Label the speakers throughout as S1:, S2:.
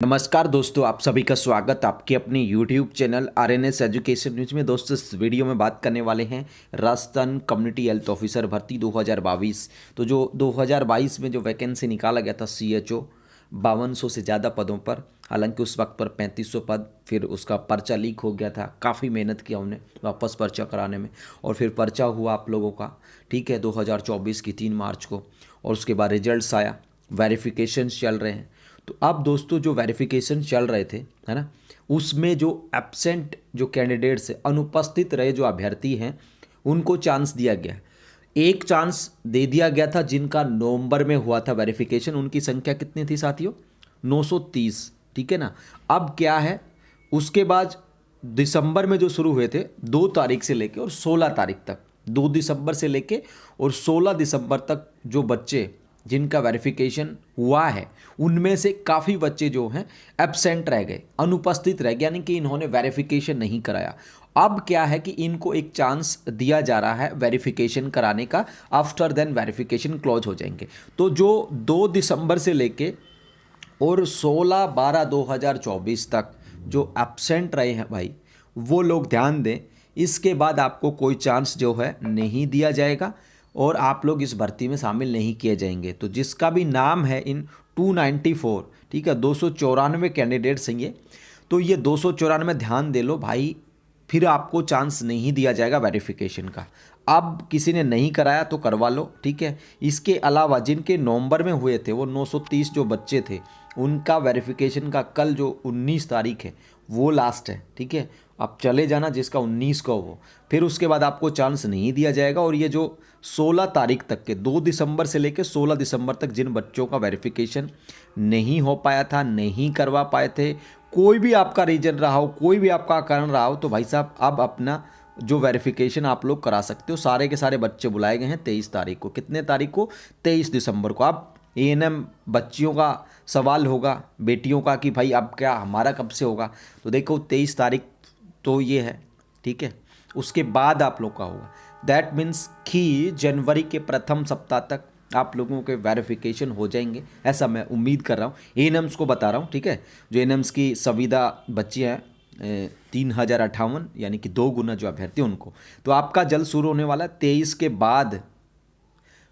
S1: नमस्कार दोस्तों, आप सभी का स्वागत आपके अपने YouTube channel RNS education news में। दोस्तों, इस वीडियो में बात करने वाले हैं राजस्थान कम्युनिटी हेल्थ ऑफिसर भर्ती 2022। तो जो 2022 में जो वैकेंसी निकाला गया था CHO 5200 से ज़्यादा पदों पर, हालांकि उस वक्त पर 3500 पद, फिर उसका पर्चा लीक हो गया था। काफ़ी मेहनत किया हमने वापस पर्चा कराने में, और फिर पर्चा हुआ आप लोगों का, ठीक है, 2024 की 3 मार्च को, और उसके बाद रिजल्ट्स आया, वेरिफिकेशंस चल रहे हैं। तो अब दोस्तों, जो वेरिफिकेशन चल रहे थे, है ना, उसमें जो एब्सेंट जो कैंडिडेट्स हैं, अनुपस्थित रहे जो अभ्यर्थी हैं, उनको चांस दिया गया। एक चांस दे दिया गया था जिनका नवंबर में हुआ था वेरिफिकेशन। उनकी संख्या कितनी थी साथियों? 930, ठीक है ना। अब क्या है, उसके बाद दिसंबर में जो शुरू हुए थे 2 तारीख से लेके और 16 तारीख तक, 2 दिसंबर से लेके और 16 दिसंबर तक जो बच्चे जिनका वेरिफिकेशन हुआ है, उनमें से काफ़ी बच्चे जो हैं एब्सेंट रह गए, अनुपस्थित रह गए, यानी कि इन्होंने वेरिफिकेशन नहीं कराया। अब क्या है कि इनको एक चांस दिया जा रहा है वेरिफिकेशन कराने का। आफ्टर देन वेरिफिकेशन क्लोज हो जाएंगे। तो जो 2 दिसंबर से लेके और 16/12/2024 तक जो एब्सेंट रहे हैं भाई, वो लोग ध्यान दें। इसके बाद आपको कोई चांस जो है नहीं दिया जाएगा और आप लोग इस भर्ती में शामिल नहीं किए जाएंगे। तो जिसका भी नाम है इन 294, ठीक है, 294 कैंडिडेट्स हैं ये, तो ये 294 ध्यान दे लो भाई, फिर आपको चांस नहीं दिया जाएगा वेरिफिकेशन का। अब किसी ने नहीं कराया तो करवा लो, ठीक है। इसके अलावा जिनके नवंबर में हुए थे वो 930 जो बच्चे थे, उनका वेरिफिकेशन का कल जो 19 तारीख है वो लास्ट है, ठीक है। आप चले जाना जिसका 19 को हो, फिर उसके बाद आपको चांस नहीं दिया जाएगा। और ये जो 16 तारीख तक के, 2 दिसंबर से लेकर 16 दिसंबर तक जिन बच्चों का वेरिफिकेशन नहीं हो पाया था, नहीं करवा पाए थे, कोई भी आपका रीजन रहा हो, कोई भी आपका कारण रहा हो, तो भाई साहब अब अपना जो वेरिफिकेशन आप लोग करा सकते हो। सारे के सारे बच्चे बुलाए गए हैं 23 तारीख को। कितने तारीख को? 23 दिसंबर को। अब ANM बच्चियों का सवाल होगा, बेटियों का, कि भाई अब क्या हमारा कब से होगा? तो देखो 23 तारीख तो ये है, ठीक है। उसके बाद आप लोग का होगा। दैट मीन्स कि जनवरी के प्रथम सप्ताह तक आप लोगों के वेरिफिकेशन हो जाएंगे, ऐसा मैं उम्मीद कर रहा हूँ। ANMs को बता रहा हूँ, ठीक है। जो ANMs की संविदा बच्चियाँ हैं 3058, यानी कि 2 गुना जो अभ्यर्थी उनको, तो आपका जल्द शुरू होने वाला 23 के बाद।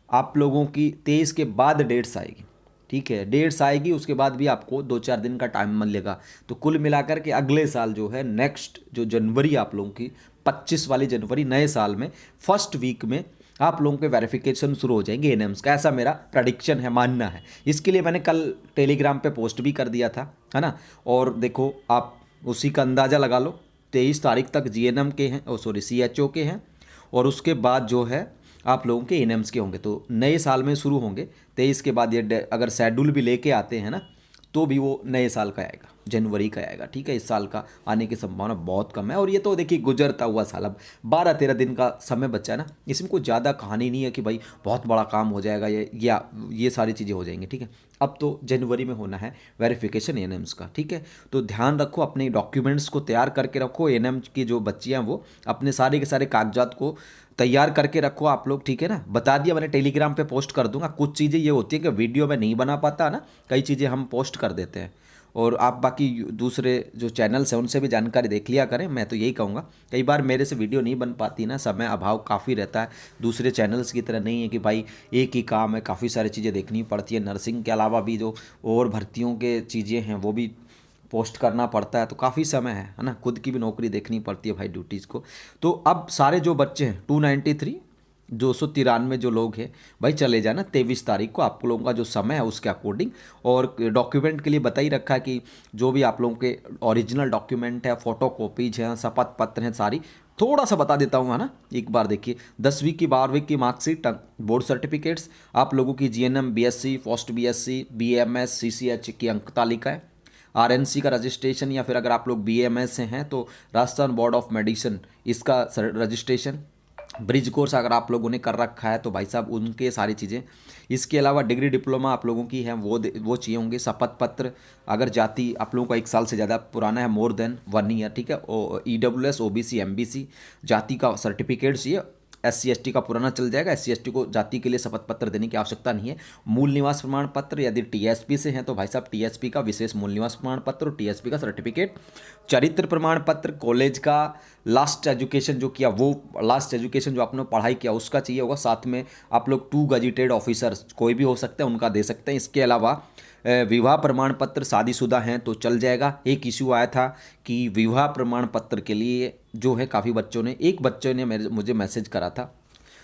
S1: आप लोगों की 23 के बाद डेट्स आएगी, ठीक है, डेट्स आएगी। उसके बाद भी आपको 2-4 दिन का टाइम मिलेगा। तो कुल मिलाकर के अगले साल जो है, नेक्स्ट जो जनवरी आप लोगों की 25 वाली जनवरी, नए साल में फर्स्ट वीक में आप लोगों के वेरिफिकेशन शुरू हो जाएंगे ANMs का। ऐसा मेरा प्रडिक्शन है, मानना है। इसके लिए मैंने कल टेलीग्राम पे पोस्ट भी कर दिया था, है ना। और देखो आप उसी का अंदाज़ा लगा लो, 23 तारीख तक GNM के हैं, CHO के हैं, और उसके बाद जो है आप लोगों के ANMs के होंगे। तो नए साल में शुरू होंगे 23 के बाद। ये अगर शेड्यूल भी लेके आते हैं ना, तो भी वो नए साल का आएगा, जनवरी का आएगा, ठीक है। इस साल का आने की संभावना बहुत कम है। और ये तो देखिए गुजरता हुआ साल, अब 12-13 दिन का समय बचा है ना, इसमें कोई ज़्यादा कहानी नहीं है कि भाई बहुत बड़ा काम हो जाएगा ये, या ये सारी चीज़ें हो जाएंगी, ठीक है। अब तो जनवरी में होना है वेरिफिकेशन ANMs का, ठीक है। तो ध्यान रखो, अपने डॉक्यूमेंट्स को तैयार करके रखो। ANM की जो बच्चियाँ वो अपने सारे के सारे कागजात को तैयार करके रखो आप लोग, ठीक है ना। बता दिया मैंने, टेलीग्राम पे पोस्ट कर दूंगा। कुछ चीज़ें ये होती है कि वीडियो में नहीं बना पाता ना, कई चीज़ें हम पोस्ट कर देते हैं। और आप बाकी दूसरे जो चैनल्स हैं उनसे भी जानकारी देख लिया करें, मैं तो यही कहूँगा। कई बार मेरे से वीडियो नहीं बन पाती ना, समय अभाव काफ़ी रहता है। दूसरे चैनल्स की तरह नहीं है कि भाई एक ही काम है, काफ़ी सारी चीज़ें देखनी पड़ती है। नर्सिंग के अलावा भी जो और भर्तियों के चीज़ें हैं वो भी पोस्ट करना पड़ता है, तो काफ़ी समय है ना। खुद की भी नौकरी देखनी पड़ती है भाई, ड्यूटीज़ को। तो अब सारे जो बच्चे हैं 293, 293 जो लोग हैं भाई, चले जाना 23 तारीख को। आप लोगों का जो समय है उसके अकॉर्डिंग। और डॉक्यूमेंट के लिए बता ही रखा है कि जो भी आप लोगों के ओरिजिनल डॉक्यूमेंट है, फोटो कॉपीज हैं, शपथ पत्र हैं, सारी थोड़ा सा बता देता हूँ, है ना। एक बार देखिए, 10वीं की 12वीं की मार्कशीट, बोर्ड सर्टिफिकेट्स, आप लोगों की GNM BSc, post BSc, BMS, CCH की अंक तालिकाएँ, RNC का रजिस्ट्रेशन, या फिर अगर आप लोग BMS से हैं तो राजस्थान बोर्ड ऑफ मेडिसिन इसका रजिस्ट्रेशन, ब्रिज कोर्स अगर आप लोगों ने कर रखा है तो भाई साहब उनके सारी चीज़ें। इसके अलावा डिग्री डिप्लोमा आप लोगों की है वो चाहिए होंगे। शपथ पत्र, अगर जाति आप लोगों का 1 साल से ज़्यादा पुराना है, मोर देन 1 ईयर, ठीक है। EWS OBC MBC जाति का सर्टिफिकेट चाहिए। SC ST का पुराना चल जाएगा। SC ST को जाति के लिए शपथ पत्र देने की आवश्यकता नहीं है। मूल निवास प्रमाण पत्र, यदि TSP से हैं तो भाई साहब TSP का विशेष मूल निवास प्रमाण पत्र और TSP का सर्टिफिकेट, चरित्र प्रमाण पत्र, कॉलेज का लास्ट एजुकेशन जो किया वो लास्ट एजुकेशन जो आपने पढ़ाई किया उसका चाहिए होगा। साथ में आप लोग 2 गजेटेड ऑफिसर्स कोई भी हो सकते हैं उनका दे सकते हैं। इसके अलावा विवाह प्रमाण पत्र, शादीशुदा हैं तो चल जाएगा। एक इशू आया था कि विवाह प्रमाण पत्र के लिए जो है काफ़ी बच्चों ने, एक बच्चे ने मुझे मैसेज करा था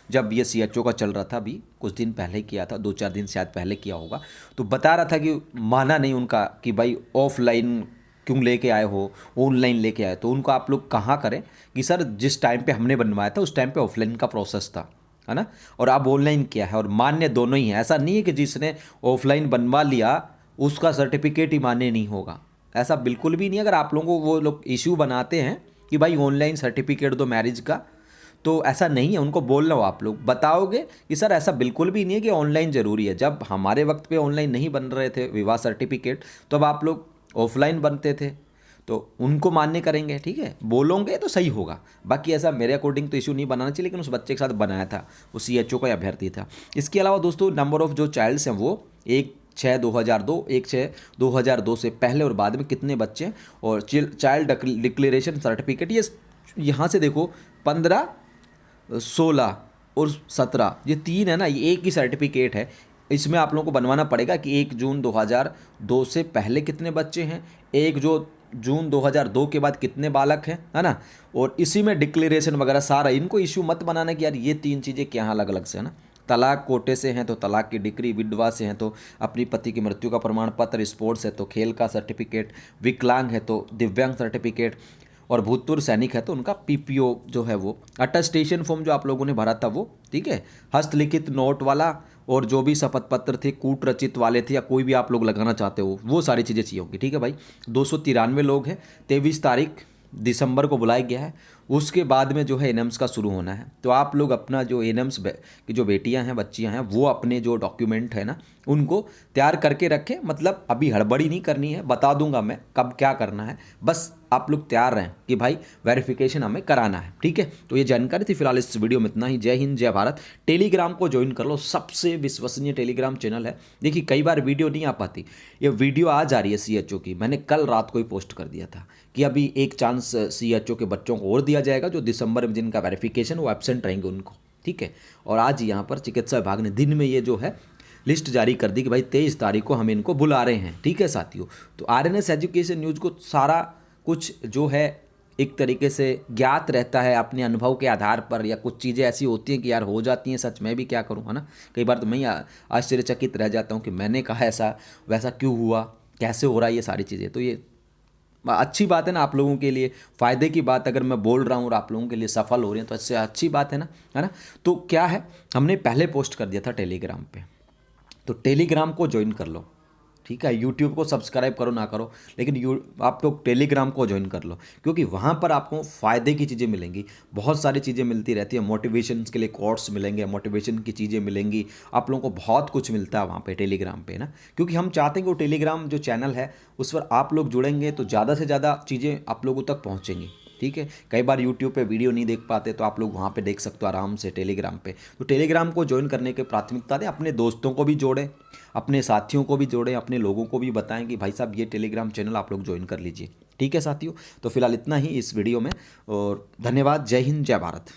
S1: जब ये CHO का चल रहा था, अभी कुछ दिन पहले किया था, 2-4 दिन शायद पहले किया होगा, तो बता रहा था कि माना नहीं उनका कि भाई ऑफलाइन क्यों लेके आए हो, ऑनलाइन लेके आए। तो उनको आप लोग कहाँ करें कि सर जिस टाइम पे हमने बनवाया था उस टाइम पे ऑफलाइन का प्रोसेस था, है ना, और अब ऑनलाइन किया है, और मान्य दोनों ही है। ऐसा नहीं है कि जिसने ऑफलाइन बनवा लिया उसका सर्टिफिकेट ही मान्य नहीं होगा, ऐसा बिल्कुल भी नहीं। अगर आप लोगों को वो लोग इश्यू बनाते हैं कि भाई ऑनलाइन सर्टिफिकेट दो मैरिज का, तो ऐसा नहीं है, उनको बोल रहा हो आप लोग बताओगे कि सर ऐसा बिल्कुल भी नहीं है कि ऑनलाइन ज़रूरी है। जब हमारे वक्त पे ऑनलाइन नहीं बन रहे थे विवाह सर्टिफिकेट, तो अब आप लोग ऑफलाइन बनते थे, तो उनको मान्य करेंगे, ठीक है, बोलोगे तो सही होगा। बाकी ऐसा मेरे अकॉर्डिंग तो इशू नहीं बनाना चाहिए, लेकिन उस बच्चे के साथ बनाया था, वो CHO का अभ्यर्थी था। इसके अलावा दोस्तों नंबर ऑफ जो चाइल्ड्स हैं वो 1/6/2002, 1/6/2002 से पहले और बाद में कितने बच्चे, और चाइल्ड डिक्लेरेशन सर्टिफिकेट, ये यहाँ से देखो 15, 16 और 17 ये 3 है ना, ये एक ही सर्टिफिकेट है। इसमें आप लोगों को बनवाना पड़ेगा कि 1 जून 2002 से पहले कितने बच्चे हैं, 1 जून 2002 के बाद कितने बालक हैं, है ना, और इसी में डिक्लेरेशन वगैरह सारा। इनको इशू मत बनाना कि यार ये 3 चीज़ें क्या अलग अलग से, है ना। तलाक कोटे से हैं तो तलाक की डिक्री, विधवा से हैं तो अपनी पति की मृत्यु का प्रमाण पत्र, स्पोर्ट्स है तो खेल का सर्टिफिकेट, विकलांग है तो दिव्यांग सर्टिफिकेट, और भूतपूर्व सैनिक है तो उनका PPO जो है वो अटेस्टेशन फॉर्म जो आप लोगों ने भरा था वो, ठीक है, हस्तलिखित नोट वाला, और जो भी शपथ पत्र थे कूट रचित वाले थे या कोई भी आप लोग लगाना चाहते हो वो सारी चीज़ें चाहिए होंगी, ठीक है भाई। 293 लोग हैं, 23 तारीख दिसंबर को बुलाया गया है। उसके बाद में जो है एनम्स का शुरू होना है, तो आप लोग अपना जो एनम्स की जो बेटियां हैं, बच्चियां हैं, वो अपने जो डॉक्यूमेंट है ना उनको तैयार करके रखें। मतलब अभी हड़बड़ी नहीं करनी है, बता दूंगा मैं कब क्या करना है, बस आप लोग तैयार रहें कि भाई वेरिफिकेशन हमें कराना है, ठीक है। तो ये जानकारी थी फिलहाल इस वीडियो में इतना ही। जय हिंद, जय भारत। टेलीग्राम को ज्वाइन कर लो, सबसे विश्वसनीय टेलीग्राम चैनल है। देखिए कई बार वीडियो नहीं आ पाती, ये वीडियो आ जा रही है CHO की। मैंने कल रात को ही पोस्ट कर दिया था कि अभी एक चांस CHO के बच्चों को और दिया जाएगा जो दिसंबर में जिनका वेरिफिकेशन वो एब्सेंट रहेंगे उनको, ठीक है। और आज यहाँ पर चिकित्सा विभाग ने दिन में ये जो है लिस्ट जारी कर दी कि भाई 23 तारीख को हम इनको बुला रहे हैं, ठीक है साथियों। तो RNS एजुकेशन न्यूज़ को सारा कुछ जो है एक तरीके से ज्ञात रहता है अपने अनुभव के आधार पर, या कुछ चीज़ें ऐसी होती हैं कि यार हो जाती हैं सच, मैं भी क्या करूँ, है ना। कई बार तो मैं आश्चर्यचकित रह जाता हूँ कि मैंने कहा ऐसा वैसा क्यों हुआ, कैसे हो रहा है ये सारी चीज़ें। तो ये अच्छी बात है ना, आप लोगों के लिए फ़ायदे की बात अगर मैं बोल रहा हूँ और आप लोगों के लिए सफल हो रही है तो इससे अच्छी बात है ना, है ना। तो क्या है, हमने पहले पोस्ट कर दिया था टेलीग्राम पे, तो टेलीग्राम को ज्वाइन कर लो, ठीक है। यूट्यूब को सब्सक्राइब करो ना करो, लेकिन आप लोग टेलीग्राम को ज्वाइन कर लो, क्योंकि वहाँ पर आपको फ़ायदे की चीज़ें मिलेंगी, बहुत सारी चीज़ें मिलती रहती है। मोटिवेशन के लिए कोर्स मिलेंगे, मोटिवेशन की चीज़ें मिलेंगी, आप लोगों को बहुत कुछ मिलता है वहाँ पे टेलीग्राम पे ना। क्योंकि हम चाहते हैं कि वो टेलीग्राम जो चैनल है उस पर आप लोग जुड़ेंगे तो ज़्यादा से ज़्यादा चीज़ें आप लोगों तक पहुँचेंगी, ठीक है। कई बार यूट्यूब पे वीडियो नहीं देख पाते तो आप लोग वहाँ पे देख सकते हो आराम से टेलीग्राम पे। तो टेलीग्राम को ज्वाइन करने की प्राथमिकता दें, अपने दोस्तों को भी जोड़ें, अपने साथियों को भी जोड़ें, अपने लोगों को भी बताएं कि भाई साहब ये टेलीग्राम चैनल आप लोग ज्वाइन कर लीजिए, ठीक है साथियों। तो फिलहाल इतना ही इस वीडियो में, और धन्यवाद। जय हिंद, जय भारत।